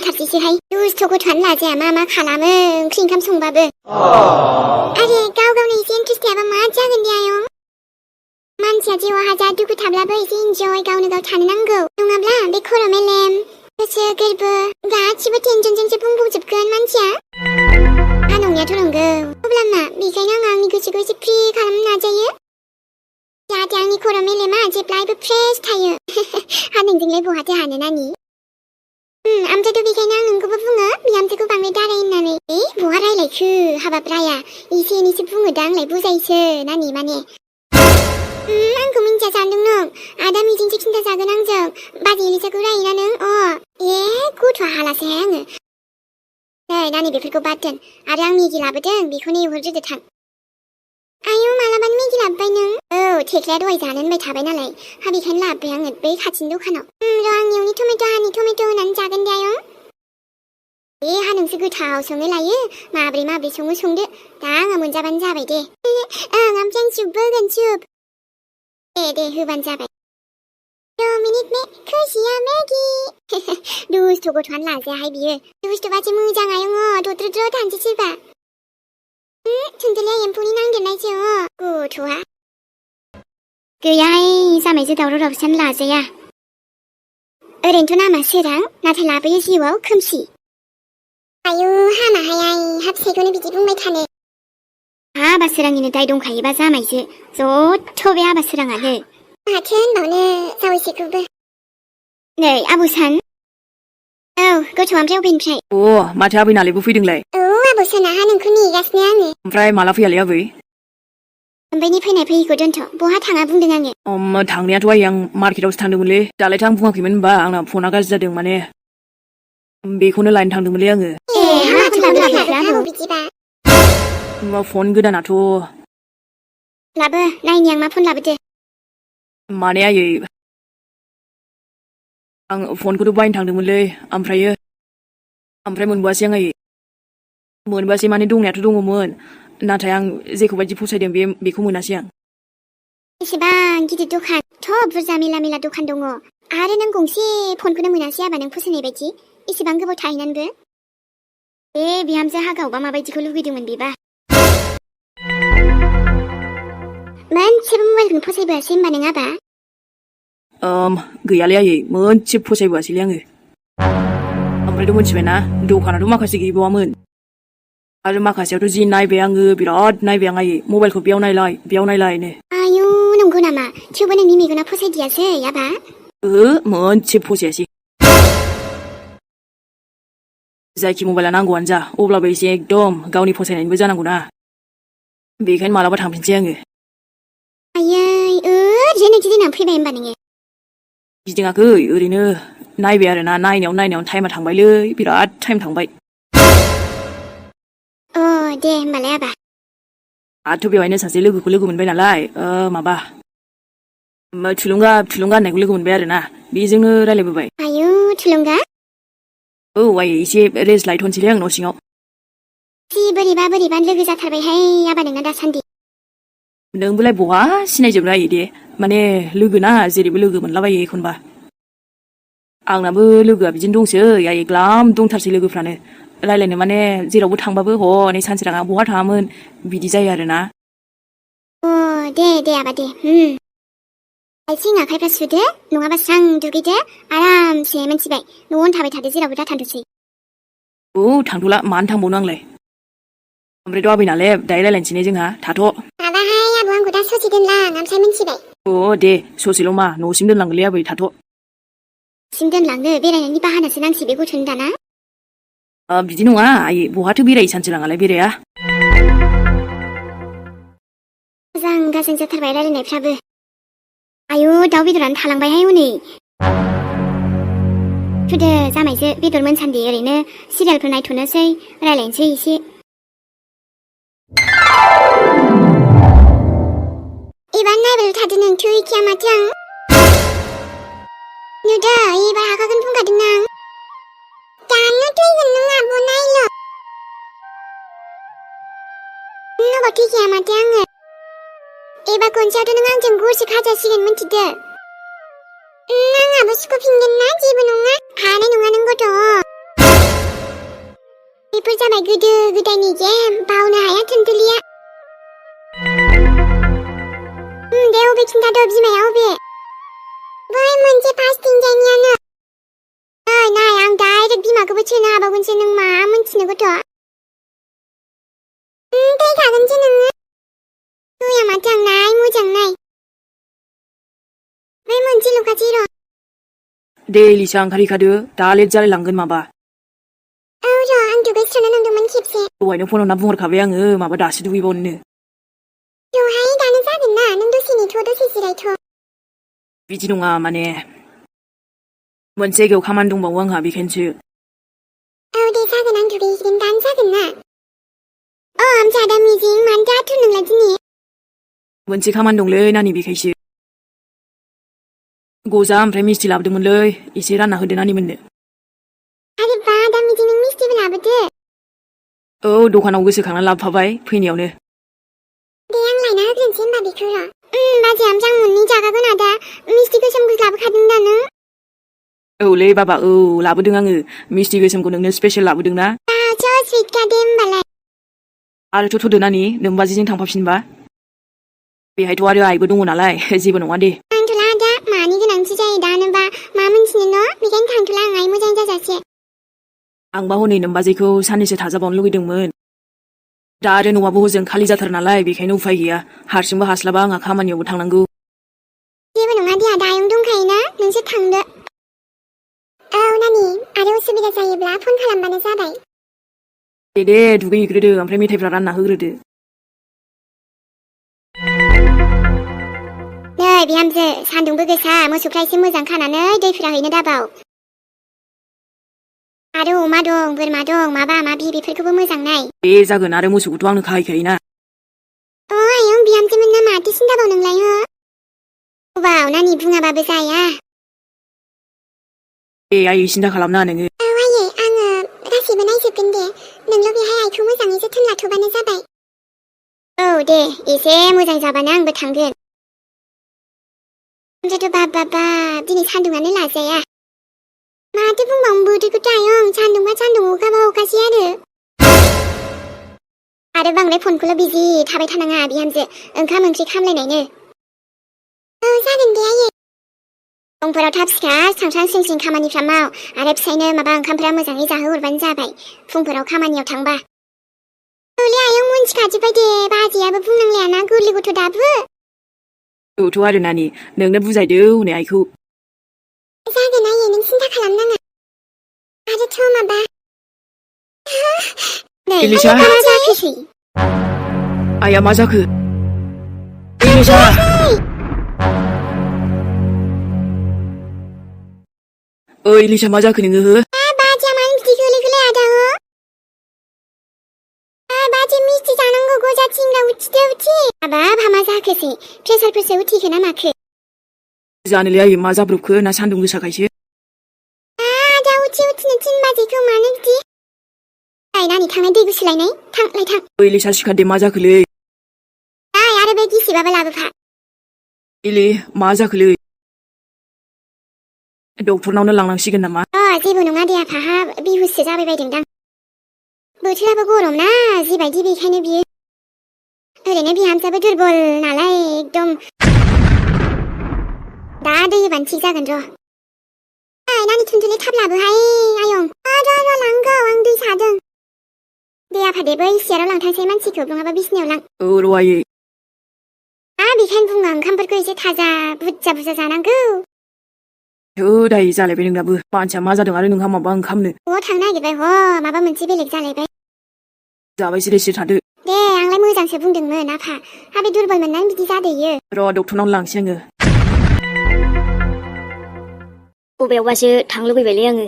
बुंथाबसैसोहाय दुस्थ' गथ'आनो लाजाया मा खालामो ओंख्रि ओंखाम संबाबो आरे गाव गावनो एसे इन्ट्रेस्ट थायाबा मा जागोन दे आयं मानसिया जिउआव हाजार दुखु थाब्लाबो एसे इन्जय गावनो गाव थानो नांगौ नङाब्ला बे खर' मेलेम गोसो गोरबो गासिबो टेनसनजोंसो बुंफबजोबगोन मानसिया नंनायाथ' नंगौ अब्ला मा बेखायनो आं आंनि गोसोखौ एसे फ्रि खालामनो नाजायो जाहाथे आंनि खर' मेलेमा जेब्लायबो फ्रेश थायो नोंजोंलाय बहाथो हानो नानि ओमफ्रायथ' बेखायनो आं नोंखौबो बुङो बिहामजोखौ बांद्राय दाराय होननानै बहा रायलायखो हाबाब राया एसे एनैसो बुङोदां आंलाय बुजायोसो नानि माने आंखौ मिन्थिया सानदों नों आदा मिजिंसो खिन्थाजागोन आंजों बाजै एलिसाखौ रायोना नों गथ'आ हालासैहाय आङो नै नानि बेफोरखौ बाद दोन आरो आं मेगि लाबोदों बेखौनो एवहरग्रोदो थां आयौ मालाबानो मेगि लाबोबाय नों थेख्लाया दहाय जानो होनबाय थाबाय नालाय बेखायनो लाबोबाय आङो बै खाथिनि दखानाव र' आं एवनि टमेट' होनानै जागोन दे आयं नोंसो गोथाव संनो लायो माब्रै सङो संदो दा आङो मोनजाबानो जाबाय दे ओमफ्राय आं सुप होगोन सुप दे होबानो जाबाय 2 मिनिट में खुसिया मैगी दुस्थ' गथ'आनो लाजायाहाय बियो दुस्थ'बासो मोजां आयं दद्र'द्र' थानोसै सोरबा थुनथुलिया एम्फौनि नांदेरनायसो गथ'आ गैयाहाय जामायजो दावराव दावसियानो लाजाया ओरैनोथ' नामा सोरां नाथाय लाबोयो जिउआव खोमसि आयु हामाहाय आइ हाबसायखौनो बिदि बुंबाय थानो हाबा सोरांनिनो दाय दंखायोबा जामायजो ज'थ' बे हाबा सोराङानो माथो होनबावनो जावैसोखौबो नै आब' सान गथ'आ ओमफ्राय अबेनिफ्राय माथो आबै नालायबो फैदोंलाय आब' सानाहा नोंखौ नेगासिनो आङो ओमफ्राय माला फैयालै आबै ओमफ्राय फैनाय फैयैखौ दोनथ' बहा थाङा बुंदों आङो थांनायाथ' आं मार्केटावसो थांदोंमोनलै दालायथ' आं बुङाखैमोन होनबा आंना फना गाज्रि जादों माने बेखौनो लायनो थांदोंमोनलै आङो फन गोदानाथ' लाबो नायनि आं मा फन लाबोदो माने आयै आं फनखौथ' बायनो थांदोंमोनलै ओमफ्राय मोनबोआसै आं आयै मोनबोआसै माने दंनायाथ' दङमोन नाथाय आं जेखौ बायदि फसायदों बेखौ मोनासै आं एसेबां गिदिर दखान थ' बुरजा मेला दखान दङ आरो नों गंसे फनखौनो मोनासै आबा नों फसायनाय बायदि एसेबां गोबाव थाहैनानैबो बे बिहामजो हागावबा माबायदिखौ लुगैदोंमोन बेबा मोनसेबो मबाइलखौनो फसायबोआसै होनबा नों आबा गैयालै आयै मोनसे फसायबोआसैलै आङो ओमफ्रायथ' मोनथिबायना दखानाथ' माखासे गैबावामोन आरो माखासेयावथ' जि नायबाय आङो बिराद नायबाय आं आयै मबाइलखौ बेयाव नायलायनो आयु नंगौ नामा थेवबो नोंनि मेगना फसायदियासै आबा मोनसे फसायासै जायखि मबाइला नांगौआनो जा अब्लाबो एसे एकदम गावनि फसायनायनिबो जानांगौना बेखायनो मालाबा थांफिनसै आङो आयै ओरैनो गिदिंनानै फैबाय होनबा नोङो गिदिङाखै ओरैनो नायबाय आरोना नायनायावनो टाइमा थांबायलै बिराद टाइम थांबाय दे होमबालाय आबा आरो बेवहायनो सासे लोगोखौ लोगो मोनबाय नालाय थुलुंगा होननायखौ लोगो मोनबाय आरोना बेजोंनो रायलायबोबाय आयु थुलुंगा आयै एसे रेस्ट लायथ'नोसैलै आं न' सिङाव जि बोरैबा लोगो जाथारबायहाय आबा नोंना दासान्दि नोंबोलाय बहा सिनायजोबनो हायो दे माने लोगोना जेरैबो लोगो मोनलाबायो एखनबा आंनाबो लोगोआ बिदिनो दंसै आयै ग्लाम दंथारसै लोगोफ्रानो रायलायनो माने जेरावबो थांबाबो हनै सानसेराङा बहा थाङामोन बिदि जायो आरोना दे आबा दे आथिं आखाइफ्रा सुदो नङाबा स्रां दुगैदो आरामसे मोनथिबाय न'आवनो थाबाय थादो जेरावबो दाथानथोसै थांथ'ला मानो थांबावनो आंलाय ओमफ्रायथ' आबै नालाय दायो रायलायनोसै ने जोंहा थाथ' माबाहाय आब' आंखौ दा ससे दोनलां ओमफ्राय मोनथिबाय दे ससेल' मा न'सिम दोनलांगोनलै आबै थाथ' न'सिम दोनलांनो बेरायनायनि बाहानासो नांसै बे गथ'नि दाना बिदि नङा आयै बहाथो बेरायो सानसेराङालाय बेराया मोजां जाथारबाय रायलायनायफ्राबो आयु दाउ बेदरानो थालांबायहाय हनै थुदो जामायजो बेदर मोनसान्दि ओरैनो सिरियालफोर नायथ'नोसै रायलायनोसै एसे एबार नायबाय थादो नों थैखिया माथो आं नुदो एबार हाखागोन बुंखादों आं दानो थैगोन नों आब' नायल' नोंनाव थैखिया माथो आङो एबार खनसेयावथ' नों आंजों गरसे खाजासिगोन मिथिदो आंहाबो सुखुफिनगोन ना जेबो नङा हानाय नङा नों गथ' गोदो गोदायनि गेम बावनो हाया थुनथुलिया दे अबे खिन्थाद' बिमाया अबे बै मोनसे फार्स्ट थिंजायनियानो ओइ नाय आं डाइरेक्ट बिमाखौबो सोनो हाबावगोनसो नों मा मोनथिनो गथ' थैखागोनसो नोङो होया माथो आं नाय मोजां नाय बै मोनसेल'खासै र' दे इलिसा ओंखारहैखादो दा लेट जालायलांगोन माबा औ र' आं दुगैस्र'नो नांदोंमोन खेबसे दहायनो फन हरना बुंहरखाबाय आङो माबा दासो दुगैबावनो दहाय दानो जागोन ना नों दसे नेथ' दसे जिरायथ' बिदि नङा माने मोनसे जायगायाव खामानि दंबावो आंहा बेखायनोसो औ दे जागोन आं दुगैहैगोन दानो जागोन ना ओमफ्राय आदा मिजिं मानो आथुर नोंलाय दिनै मोनसे खामानि दंलै नानि बेखायसो गजा ओमफ्राय मिस्थि लाबोदोंमोनलै एसे रानना होदो नानि मोननो आरे बा आदा मिजिं नों मिस्थिबो लाबोदो औ दखानाव गोसोखांना लाबोफाबाय फैनायावनो दे आं लायना होग्रोनोसै होनबा बेखौ र' बाजै ओमफ्राय आं मोननै जागागोन आदा मिस्थि गोसोमखौ लाबोखादों दा नों औलै बाबा औ लाबोदों आङो मिस्थि गोसोमखौ नोंनो स्पेसियेल लाबोदों ना स' सुइटखा दे होमबालाय आरोथ' थ'दो नानि नोंबाजिजों थांफाफिनबा बेहायथ' आरो आइबो दङ नालाय जेबो नङा दे थांथ'ला आदा मानि गोनांथि जायो दानोबा मा मोनथिनो न' बेखायनो थांथ'ला आं आइ मोजां जाजासे आंबा हनै नोंबाजैखौ साननैसो थाजाबावनो लुगैदोंमोन दा आरो न'आबो हजों खालि जाथार नालाय बेखायनो उफाय गैया हारसिंबो हास्लाबा आंहा खामानियावबो थांनांगौ जेबो नङा दे आदा आयं दंखायोना नोंसोर थांदो औ नानि आरो उसुबिदा जायोब्ला फन खालामबानो जाबाय दे दुगैहैग्रोदो ओमफ्राय मेथाइफ्रा रानना होग्रोदो नै बिहामजो सान्दुंबो गोसा मोसौफ्रा एसे मोजां खानानै दैफोरा हैनो दाबाव आरो अमा दं बोरमा दं माबा माबि बेफोरखौबो मोजां नाय दे जागोन आरो मोसौखौथ' आंनो खाहैखायोना आयं बिहामजोमोनना माथो सिन्थाबाव नोंलाय हो बाव नानि बुङाबाबो जाया दे आयै सिन्था खालामनाङा नोङो औ आयै आङो गासैबो नायजोबगोन दे नोंल' बेहाय आइखौ मोजाङै जोथोन लाथ'बानो जाबाय औ दे एसे मोजां जाबानो आंबो थांगोन ओमफ्रायथ' बाब दिनै सान्दुङानो लाजाया माथो बुंबावनो बोथोरखौथ' आयं सान्दुंबा सान्दुं अखाबा अखासै आरो बांद्राय फनखौल' बिजि थाबाय थानाङा बिहामजो ओंखाम ओंख्रि खामलायनायनो औ जागोन दे आयै फुंफोराव थाब सिखार स्रां स्रिं खामानिफ्रा माव आरो फिसायनो माबा ओंखामफ्रा मोजाङै जाहोहरबानो जाबाय फुंफोराव खामानियाव थांबा औलै आयं मोनथिखाजोब्बाय दे बाजैयाबो बुंनांलायाना गोरलै गथ' दाबो औथ' आरो नानि नोंनो बुजायदो हनै आइखौ जागोन आयै नों सिन्था खालामनाङा आरोथ' माबा नै इलिसा मा जाखोसै आइया मा जाखो इलिसा ओइ इलिसा मा जाखो नोङो हो बाजैया मानो बिदि गोलै गोलै आदा हो बाजै मिस्थि जानांगौ गजा थिंग्रा उथिदो उथि हाबाब हामा जाखोसै प्रेसारफोरसो उथिखो ना माखो जानोलै आयै मा जाब्रबखो ना सान्दुं गोसाखायसो आदा उथिनो थिन बाजैखौ मानो बिदि नानि थांनाय दै गुसु लायनाय थां ओइ इलिसा सिखार दे मा जाखोलै आरो बे गिसिबाबो लाबोफा इलि मा जाखोलै डक्टरनावनो लांनांसिगोन नामा जेबो नङा दे आफाहाब बिहुससो जाबाय बायदोंदां बोथोराबो गरम ना जिबायदि बेखायनो बियो ओरैनो बिहामजोआबो दुरबल नालाय एकदम दा दै होबानो थिग जागोन र' नानि थुनथुलि थाब लाबोहाय आयं र' लांगौ आं दै सादों दे आफा दे बै सियाराव लांथांसै मानसिखौ नङाबा बिसिनायाव लां औ र' आयै बेखायनो बुङो ओंखामफोरखौ एसे थाजा बुरजा जानांगौ दाय जालायबाय नोंनाबो मानसिया मा जादों आरो नोंहा माबा ओंखामनो न'आव थांनो नागिरबाय माबा मोनसे बेलेग जालायबाय जाबाय जिराय थादो दे आंलाय मोजांसो बुंदोंमोन आफा हाबे दुरबल मोननानै बिदि जादोयो र' डक्टरनाव लांसै आङो बबेयावबासो थांनो लुबैबायलै आङो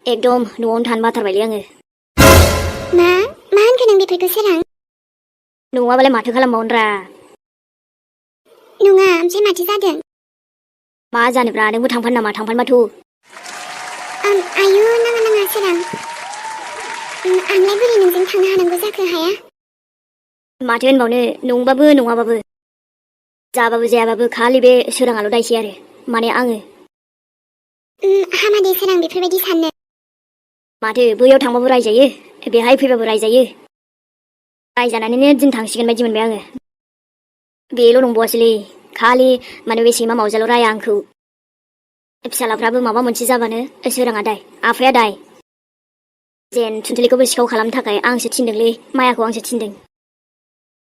एकदम न'आवनो थानो बाथारबायलै आङो मा होनखो नों बेफोरखौ सोरां नङाबालाय माथो खालामबावनोरा नङा ओमफ्राय माथो जादों मा जानोब्रा नोंबो थांफानो नामा थांफानोबाथ' आयु नाङा सोरां आंलाय बोरै नोंजों थांनो हानांगौ जाखो हाया माथो होनबावनो नंबाबो नङाबाबो जाबाबो जायाबाबो खालि बे सोराङाल' दायसै आरो माने आङो हामा दे सोरां बेफोरबायदि साननो माथो बैयाव थांबाबो रायजायो बेहाय फैबाबो रायजायो रायजानानैनो दिन थांसिगोन बायदि मोनबाय आङो बेल' नंबावासैलै खालि माने बे सैमा मावजाल' राया आंखौ फिसालाफ्राबो माबा मोनसे जाबानो सोराङा दाय आफाया दाय जेन थुनथुलिखौबो सिखाव खालामनो थाखाय आंसो थिनदोंलै मायाखौ आंसो थिनदों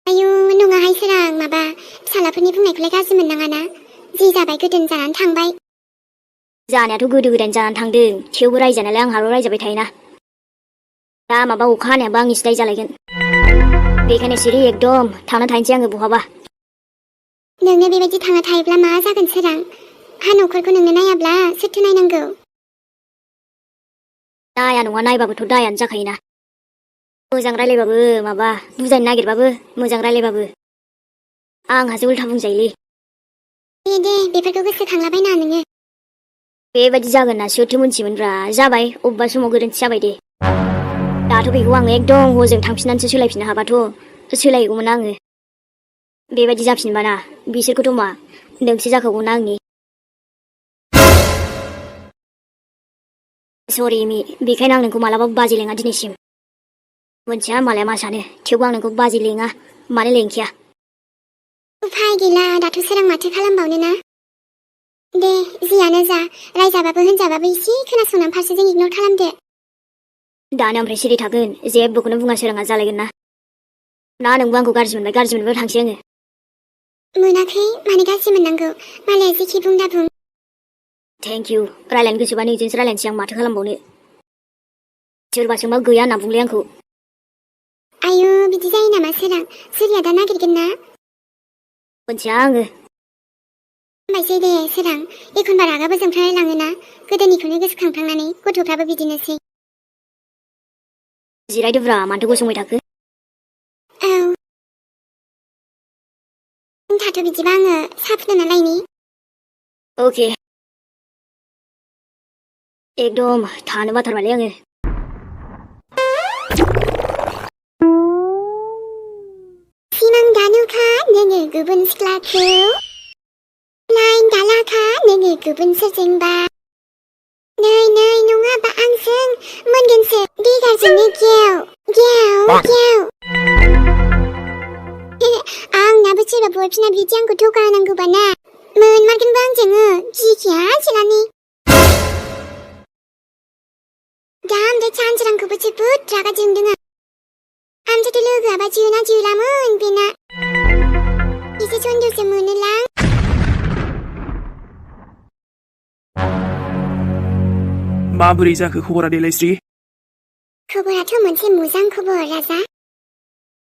आयु नङाहाय सोरां माबा फिसालाफोरनि बुंनायखौलाय गाज्रि मोननाङाना जि जाबाय गोदोन जानानै थांबाय जानायाथ' गोदो गोदायनो जानानै थांदों थेवबो रायजानायालाय आंहाल' रायजाबाय थायोना दा माबा अखा हानायाबो आंनि सिदाय जालायगोन बेखायनो सिरि एकदम थांना थाहैनोसै आङो बहाबा नोंनो बेबायदि थांना थायोब्ला मा जागोन सोरां हा न'खरखौ नोंनो नायाब्ला सोरथो नायनांगौ नाया नङा नायबाबोथ' दायानो जाखायोना मोजां रायलायबाबो माबा बुजायनो नागिरबाबो मोजां रायलायबाबो आंहासो उल्था बुंजायोलै दे बेफोरखौ गोसोखांलाबायना नोङो बेबायदि जागोन ना सोरथो मोनथियोमोनब्रा जाबाय अबेबा समाव गोरोन्थि जाबाय दे दाथ' बेखौ आङो एकदम हजों थांफिननानैसो सोलायफिननो हाबाथ' सोलायगौमोन आङो बेबायदि जाफिनबाना बिसोरखौथ' मा नोंसो जाखागौना आंनि सरि मि बेखायनो आं नोंखौ मालाबाबो बाजै लेङा दिनैसिम मोनथिया मालाया मा सानो थेवबो आं नोंखौ बाजै लेङा मानो लेंखिया उफाय गैला दाथ' सोरां माथो खालामबावनो ना दे जियानो जा रायजाबाबो होनजाबाबो एसे खोनासंनानै फारसेजों इगनर खालामदो दानो ओमफ्राय सिरि थागोन जेबोखौनो बुङा सोराङा जालायगोन ना नोंबो आंखौ गाज्रि मोनबाय थांसै आङो मोनाखै मानो गाज्रि मोननांगौ मालाया जेखि बुं दा बुं थेंक इउ रायलायनो गोसोबा नोंजोंसो रायलायनोसै आं माथो खालामबावनो सोरबा सोंबा गैया होनना बुंलै आंखौ आयु बिदि जायो नामा सोरां सोरिया दा नागिरगोन ना मोनथिया आङो हामबायसै दे सोरां एखनबा रागाबो जोंफ्राय लाङोना गोदोनिखौनो गोसोखांफ्लांनानै गथ'फ्राबो बिदिनोसै जिरायदोब्रा मानोथो गसंबाय थाखो औ थाथ' बिदिबा आङो साहा फुदुंना लायनि अके एकदम थानो बाथारबायलै आङो सिमां दानुखा नोङो गुबुन सिख्लाखौ लाइन दालाखा नोङो गुबुन सोरजोंबा नै नङाबा आंजों मोनगोनसो बिगारजोंनो गेव आंनाबो सोरबा बयफ्रेन्डआ बिदि आंखौ थगा होनांगौबा ना मोनमारगोनबो आंजोङो गिखाया सोरानि दा ओमफ्राय सानसोरांखौबो जोबोद रागा जोंदों आं आमफ्रायथ' लोगोआबा जोना जोलामोन बेना एसे सन्देहसो मोनोलां माबोरै जाखो खबरा देलायस्रि खबराथ' मोनसे मोजां खबर राजा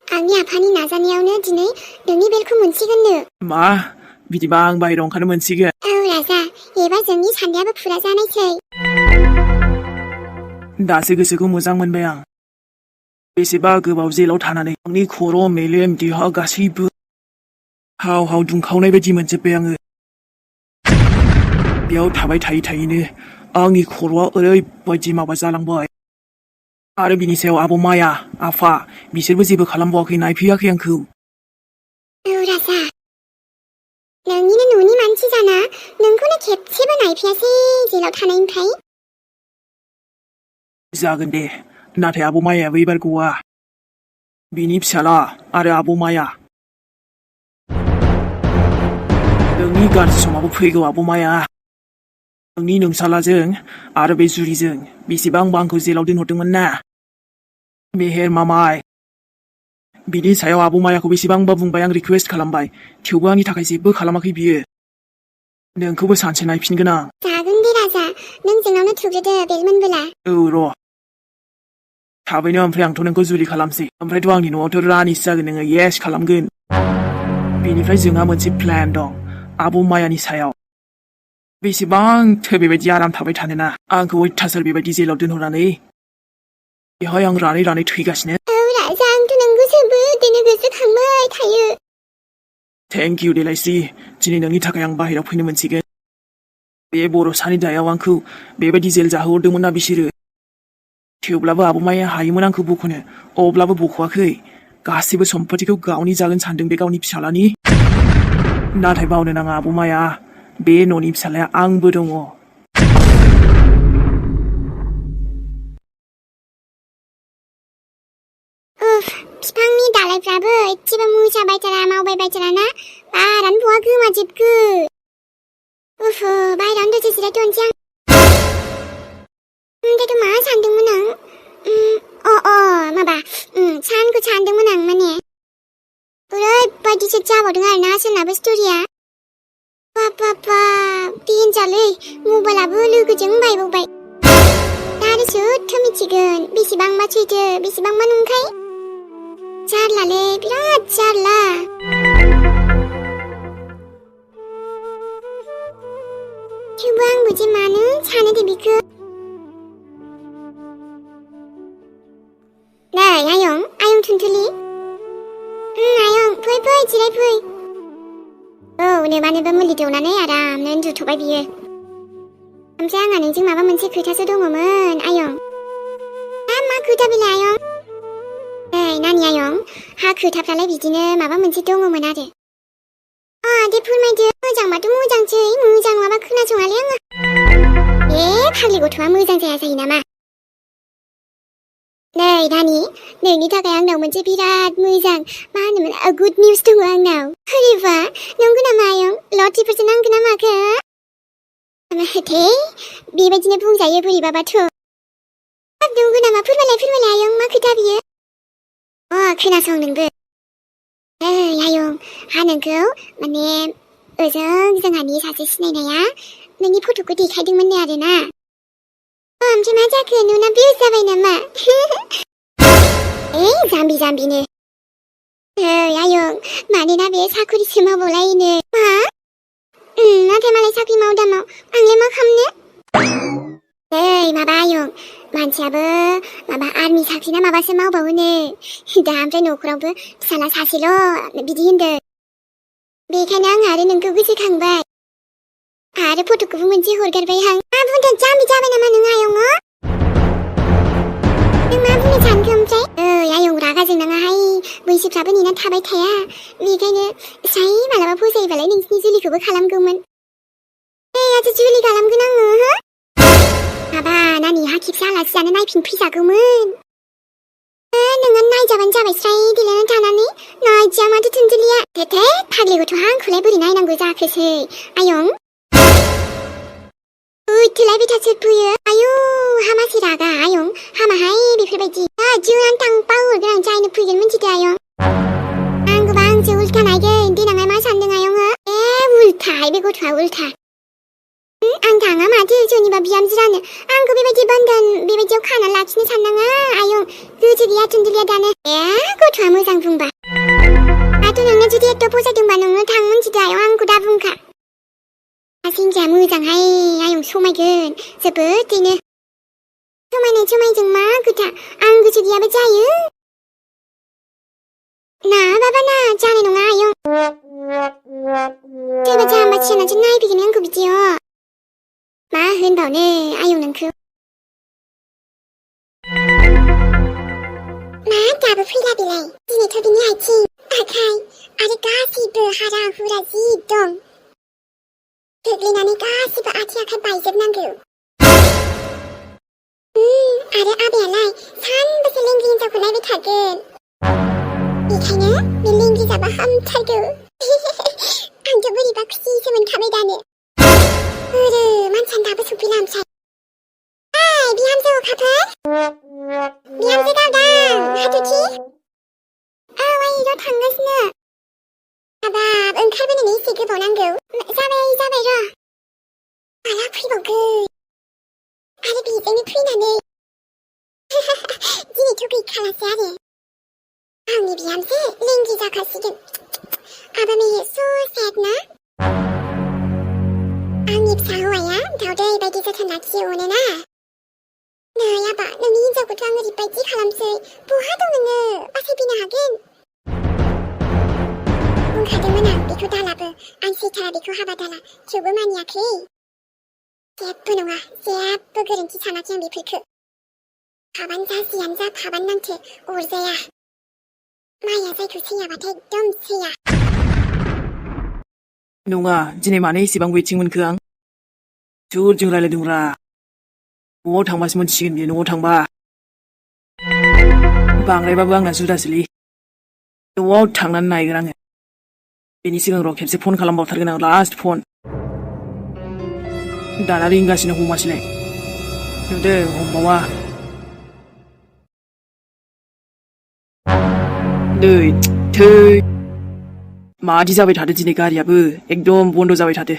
आंनि आफानि नाजानायावनो दिनै नोंनि बेलखौ मोनसिगोननो मा बिदिबा आं बाहेरायाव ओंखारनो मोनसिगोन औ राजा एबार जोंनि साननायाबो फुरा जानायसै दासो गोसोखौ मोजां मोनबाय आं बेसेबा गोबाव जेलाव थानानै आंनि खर' मेलेम देहा गासैबो हाव दुंखावनाय बायदि मोनजोब्बाय आङो बेयाव थाबाय थायैनो आंनि खर'आ ओरैबायदि माबा जालांबाय आरो बिनि सायाव आब' माया आफा बिसोरबो जेबो खालामबावाखै नायफैयाखै आंखौ औ राजा नोंनिनो न'नि मानसि जाना नोंखौनो खेबसेबो नायफैयासै जेलाव थानायनिफ्राय जागोन दे नाथाय आब' मायाबो एबार गवा बिनि फिसाला आरो आब' माया नोंनि गाज्रि समाबो फैगौ आब' माया नोंनि नोंसालाजों आरो बे जुरिजों बेसेबांबा आंखौ जेलाव दोनहरदोंमोन ना मेहेर मामाय बिनि सायाव आब' मायाखौ बेसेबांबा बुंबाय आं रिकुवेस्ट खालामबाय थेवबो आंनि थाखाय जेबो खालामाखै बियो नोंखौबो सानसे नायफिनगोन आं जागोन दे राजा नों जोंनावनो थुग्रोदो बेल मोनबोला औ र' थाबैनो ओमफ्राय आंथ' नोंखौ जुलि खालामसै ओमफ्रायथ' आंनि न'आवथ' रानिसो जागोन नोङो येस खालामगोन बेनिफ्राय जोंहा मोनसे प्लेन दं आब' मायानि सायाव बेसेबांथो बेबायदि आराम थाबाय थानोना आंखौ अयथासार बेबायदि जेलाव दोनहरनानै बेवहाय आं रानै थैगासिनो औ राजा आंथ' नोंखौ जोबोदैनो गोसोखांबाय थायो थेंक इउ देलायस्रि दिनै नोंनि थाखाय आं बाहेरायाव फैनो मोनसिगोन बे बर'सानि दायाव आंखौ बेबायदि जेल जाहोहरदोंमोन ना बिसोरो थेवब्लाबो आब' माया हायोमोन आंखौ बख'नो अब्लाबो बख'वाखै गासैबो सम्पतिखौ गावनि जागोन सानदों बे गावनि फिसालानि नाथाय बावनो नाङा आब' माया बे न'नि फिसालाया आंबो दङ फ्राबो एसेबो मोसाबायथारा मावबायथाराना बारानो बहा गोमाजोबखो उफ बायरावनो दसे जिरायथ'नोसै आं दाथ' मा सानदोंमोन आं माबा सानखौ सानदोंमोन आं माने ओरैबायदिसो जाबावदों आरोना सोरनाबो स्ट'रिया बाबा देनजारलै मबाइलाबो लोगोजों बायबावबाय दा आरो सोरथो मिथिगोन बेसेबांबा सैथो बेसेबांबा नंखाय जारलालै बिराद जारला थेवबो आंबो जे मानो सानो दे बेखौ नै आयं थुनथुलि आयं फै जिरायफै औ नोमानोबो मुलि दौनानै आरामनो उन्दुथ'बाय बियो ओमफ्राय आंहा नोंजों माबा मोनसे खोथासो दङमोन आयं मा खोथा बेलाय आयं नै नानि आयं हा खोथाफ्रालाय बिदिनो माबा मोनसे दङमोन आरो दे फोरमायदो मोजांबाथ' मोजांसै मोजां नङाबा खोनासङालै आङो फाग्लि गथ'आ मोजां जायो नामा नै नानि नोंनि थाखाय आंनाव मोनसे बिराद मोजां मा होनोमोन गुड निउस दङ आंनाव अरेबा नंगौ नामा आयं लटारिफोरसो नांगौ ना माखो थै बेबायदिनो बुंजायो बोरैबाबाथ' नंगौ नामा फोरमायलाय आयं मा खोथा बियो खोनासं नोंबो आयं हा नोंखौ माने ओजों जोंहानि सासे सिनायनाया नोंनि फट'खौ देखायदोंमोन आरोना ओमफ्राय मा जाखो नोंना भिउस जाबाय नामा जाम्बिनो आयं मानोना बे साख्रिसो मावबावलायनो मा नाथाय मालाय साख्रि माव दामाव आंलाय मा खालामनो माबा आयं मानसियाबो माबा आर्मि साख्रि ना माबासो मावबावोनो दा ओमफ्राय न'खरावबो फिसाला सासेल' बिदि होनदों बेखायनो आं आरो नोंखौ गोसोखांबाय आरो फट'खौबो मोनसे हरगारबाय आं मा बुंदों जाम्बि जाबाय नामा नों आयं नों मा बुंनो सानखो ओमफ्राय आयं रागा जोंनाङाहाय बैसोफ्राबो नेना थाबाय थाया बेखायनो साइ मालाबा फसायोबालाय नोंसिनि जुलिखौबो खालामगौमोन आरो जुलि खालामगोन आङो माबा नानि हा खेबसे आलासि जानो नायफिनफैजागौमोन नोङो नायजाबानो जाबाय स्राय देलायनानै थानानै नायजिया माथो थुनजुलिया थेथे फाग्लि गथ'हा आंखौलाय बोरै नायनांगौ जाखोसै आयं थोलाय बेथा फैयो आयौ हामासै रागा आयं हामाहाय बेफोरबायदि जिउनानै थांबा हरगोन आं जायनो फैगोन मिथिदो आयं आंखौबा आंसो उल्था नायगोन देनांहाय मा सानदों आयं उल्थाहाय बे गथ'आ उल्था आं थाङा माथो सोरनिबा बिहामजो जानो आंखौ बेबायदि बन्धन बेबायदियाव खाना लाखिनो साननाङा आयं गोसो गैया थुनजुलिया दानो गथ'आ मोजां बुंबा दाथ' नोंनो जुदि एथ' फसायदोंबा नोंनो थां मिथिदो आयं आंखौ दा बुंखा सिंगिया मोजांहाय आयं समायगोन जोबोदैनो समायजों मा खोथा आं गोसो गैयाबो जायो ना बाबा ना जानाय नङा आयं सोरबा जाम्बा सियानासो नायफैगोन आंखौ बिदियाव मा होनबावनो आयं नोंखौ मा दाबो फैला बेलाय दिनैथ' बिनि आथिं आखाइ आरो गासैबो हारा हुरा जि दं गोग्लैनानै गासैबो आथिं आखाइ बायजोबनांगौ आरो आबैयालाय सानबेसे लेंग्रि हिन्जावखौ नायबाय थागोन बेखायनो बे लेंग्रि जाबा हामथारगौ आंथ' बोरैबा खुसिसो मोनखाबाय दानो मानसियानो दाबो सफैला ओमफ्राय बिहामजो अखाफोर बिहामजो गावदां हाथरखि आइर' थांगासिनो हाबाब ओंखारबोनोनो एसे गोबाव नांगौ जाबाय र' माला फैबावगोन आरो बेजोंनो फैनानै दिनैथ' गैखालासै आरो आंनि बिहामजो लेंग्रि जाखासिगोन आबा मेये स' सेड ना आंनि फिसा हौवाया दावदै बायदि जोथोन लाखियो अनोना नै आबा नोंनि हिन्जावखौथ' आं ओरैबायदि खालामसै बहा दं नोङो बासायफैनो हागोन बुंखादोंमोन आं बेखौ दालाबो आं सैथारा बेखौ हाबा दाला थेवबो मानियाखै जेबो नङा जेबो गोरोन्थि सानाखै आं बेफोरखौ फाबानो जा जियानो जा फाबानो नांथो अरजाया माइया जायखौ सैयाबाथाय एकदम सैया नङा दिनै मानो एसेबां वेटिं मोनखो आं सोरजों रायलायदोंब्रा न'आव थांबासो मोनथिगोन बियो न'आव थांबा बांद्रायबाबो आंना जुदासोलै न'आव थांनानै नायगोन आङो बेनि सिगां र' खेबसे फन खालामबावथारगोन आं लास्ट फन दाना रिंगासिनो हमासैलाय नुदों हमबावा दै थै मादि जाबाय थादो दिनै गारियाबो एकदम बन्द' जाबाय थादो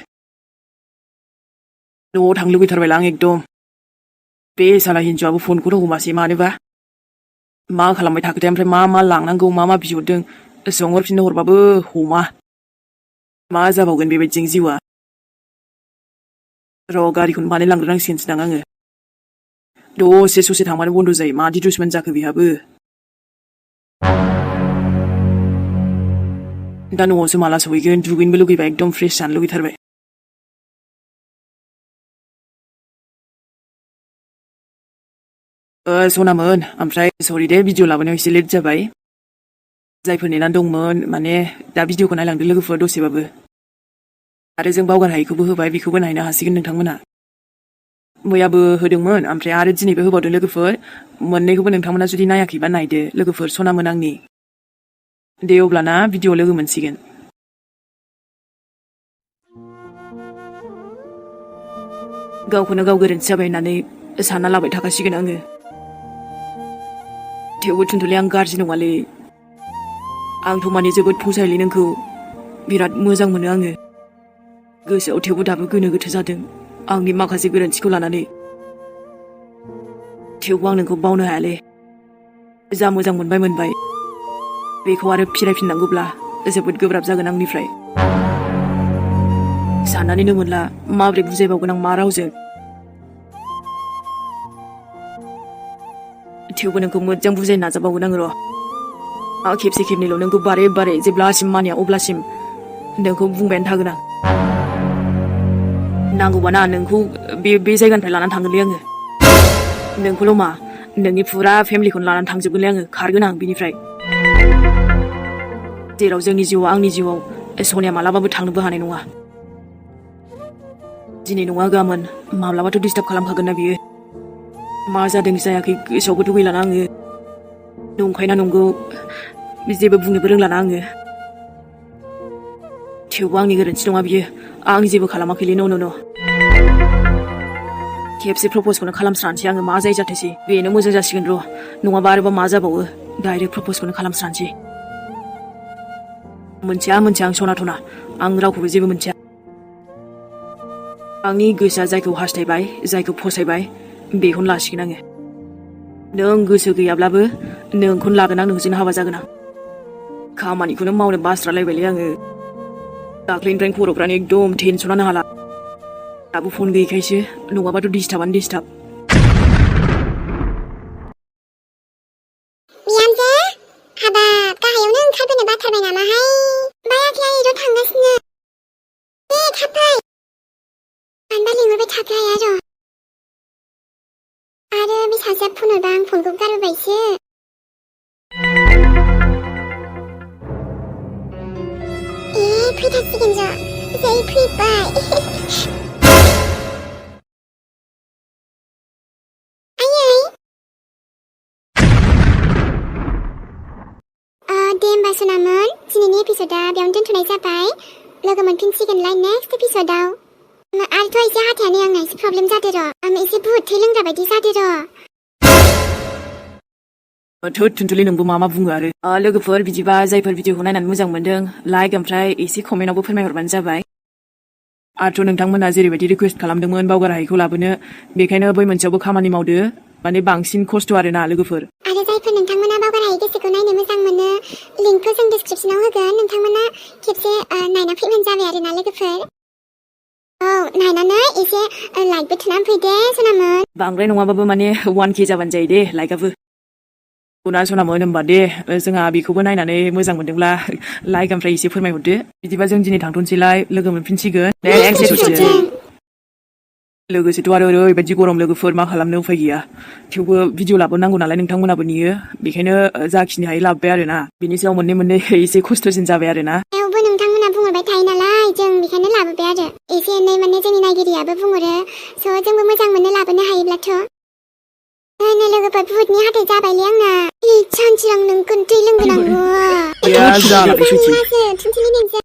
न'आव थांनो लुबैथारबायला आं एकदम बे साला हिन्जावाबो फनखौनो हमासै मानोबा मा खालामबाय थाखोथाय ओमफ्राय मा लांनांगौ मा बिहरदों सोंहरफिननो हरबाबो हमा मा जाबावगोन बेबायदिजों जिउआ र' गारिखौनो बानायलांग्रोनांसिगोनसोदां आङो दसे ससे थांबानो बन्द' जायो मादि दुसमन जाखो बेहाबो दा न'आवसो माला सहैगोन दुगैनोबो लुगैबाय एकदम फ्रेश जानो लुगैथारबाय सनामोन ओमफ्राय सरि दे भिडिअ लाबोनायाव एसे लेट जाबाय जायफोर नेनानै दंमोन माने दा भिडिअखौ नायलांदो लोगोफोर दसेबाबो आरो जों बावगार हायैखौबो होबाय बेखौबो नायनो हासिगोन नोंथांमोना मैयाबो होदोंमोन ओमफ्राय आरो दिनैबो होबावदों लोगोफोर मोननैखौबो नोंथांमोना जुदि नायाखैबा नायदो लोगोफोर सनामोन आंनि दे अब्लाना भिडिअ लोगो मोनसिगोन गावखौनो गाव गोरोन्थि जाबाय होननानै सानना लाबाय थाखासिगोन आङो थेवबो थुनथुलि आं गाज्रि नङालै आंथ' माने जोबोद फसायोलै नोंखौ बिराद मोजां मोनो आङो गोसोआव थेवबो दाबो गोनो गोथो जादों आंनि माखासे गोरोन्थिखौ लानानै थेवबो आं नोंखौ बावनो हायालै जा मोजां मोनबाय बेखौ आरो फिरायफिननांगौब्ला जोबोद गोब्राब जागोन आंनिफ्राय साननानैनो मोनला माबोरै बुजायबावगोन आं मा रावजों थेवबो नोंखौ मोजां बुजायनो नाजाबावगोन आं र' आं खेबसे खेबनैल' नोंखौ बारे जेब्लासिम मानिया अब्लासिम नोंखौ बुंबायानो थागोन आं नांगौबा ना नोंखौ बे जायगानिफ्राय लानानै थांगोनलै आङो नोंखौल' मा नोंनि फुरा फेमिलिखौनो लानानै थांजोबगोनलै आङो खारगोन आं बिनिफ्राय जेराव जोंनि जिउआव आंनि जिउआव सनिया मालाबाबो थांनोबो हानाय नङा दिनै नङा गाबोन माब्लाबाथ' डिस्टार्ब खालामखागोन ना बियो मा जादों जायाखै गोसोआवबोथ' गैलाना आङो नंखायना नंगौ जेबो बुंनोबो रोंलाना आङो थेवबो आंनि गोरोन्थि नङा बियो आं जेबो खालामाखैलै न' खेबसे प्रप'जखौनो खालामस्रानोसै आङो मा जायो जाथोंसै बेनो मोजां जासिगोन र' नङाबा आरोबा मा जाबावो डाइरेक्ट प्रप'जखौनो खालामस्रानोसै मोनथिया आं सनाथना आं रावखौबो जेबो मोनथिया आंनि गोसोआ जायखौ हास्थायबाय जायखौ फसायबाय बेखौनो लासिगोन आङो नों गोसो गैयाब्लाबो नोंखौनो लागोन आं नोंजोंनो हाबा जागोन आं खामानिखौनो मावनो बास्रालायबायलै आङो दाख्लैनिफ्रायनो खर'फ्रानो एकदम टेनसनानो हाला दाबो फन गैयैखायसो नङाबाथ' डिस्टार्बानो डिस्टार्ब बिहामजो हाबाब गाहायावनो ओंखारबोनो बाथारबाय नामाहाय बायाखै आं र' थांगासिनो दे थाब फै मानोबा लिंहरबाय थाखो आया र' आरो बे सासेया फन हरबा आं फनखौ गारबोबायसो फैथारसिगोन र' जै फैबाय दे होमबा सनामोन दिनैनि एपिसोडा बेयावनो दोनथ'नाय जाबाय लोगो मोनफिनसिगोनलाय नेक्स्ट एपिसोडाव आरोथ' एसे हाथायानो आंना एसे प्रब्लेम जादों र' आं एसे बुहुद थै लोंग्रा बायदि जादों र' थोद थुनथुलि नोंबो मा बुङो आरो लोगोफोर बिदिबा जायफोर भिडिअखौ नायनानै मोजां मोनदों लाइक ओमफ्राय एसे कमेन्टआवबो फोरमायहरबानो जाबाय आरोथ' नोंथांमोना जेरैबायदि रिकुवेस्ट खालामदोंमोन बावगार हायैखौ लाबोनो बेखायनो बै मोनसेयावबो खामानि मावदो माने बांसिन खस्थ' आरोना लोगोफोर आरो जायफोर नोंथांमोना बावगार हायै गोसोखौ नायनो मोजां मोनो लिंकखौ जों डिसक्रिपसनाव होगोन नोंथांमोना खेबसे नायना फैबानो जाबाय आरोना लोगोफोर औ नायनानै एसे लाइकबो थुनानै फैदे सनामोन बांद्राय नङाबाबो माने 1K जाबानो जायो दे लाइकआबो उना सनामोन होनबा दे जोंहा बेखौबो नायनानै मोजां मोनदोंब्ला लाइक ओमफ्राय एसे फोरमायहरदो बिदिबा जों दिनै थांथ'नोसैलाय लोगो मोनफिनसिगोन नेक्स्ट एपिसोडजों लोगोसेथ' आरो ओरैबायदि गरम लोगोफोर मा खालामनो उफाय गैया थेवबो भिडिअ लाबोनांगौ नालाय नोंथांमोनाबो नेयो बेखायनो जाखिनि हायो लाबोबाय आरोना बिनि सायाव मोननै एसे खस्थ'सिन जाबाय आरोना थेवबो नोंथांमोना बुंहरबाय थायो नालाय जों बेखायनो लाबोबाय आरो एसे एनै माने जोंनि नायगिरियाबो बुंहरो स' जोंबो मोजां मोनो लाबोनो हायोब्लाथ' लोगोफोर बुहुदनि हाथाय जाबायलै आंना सानसे आं नोंखौ दै लोंगोनांगौ 야, 자, 나 사랑하세요. 튼튼히 냄새.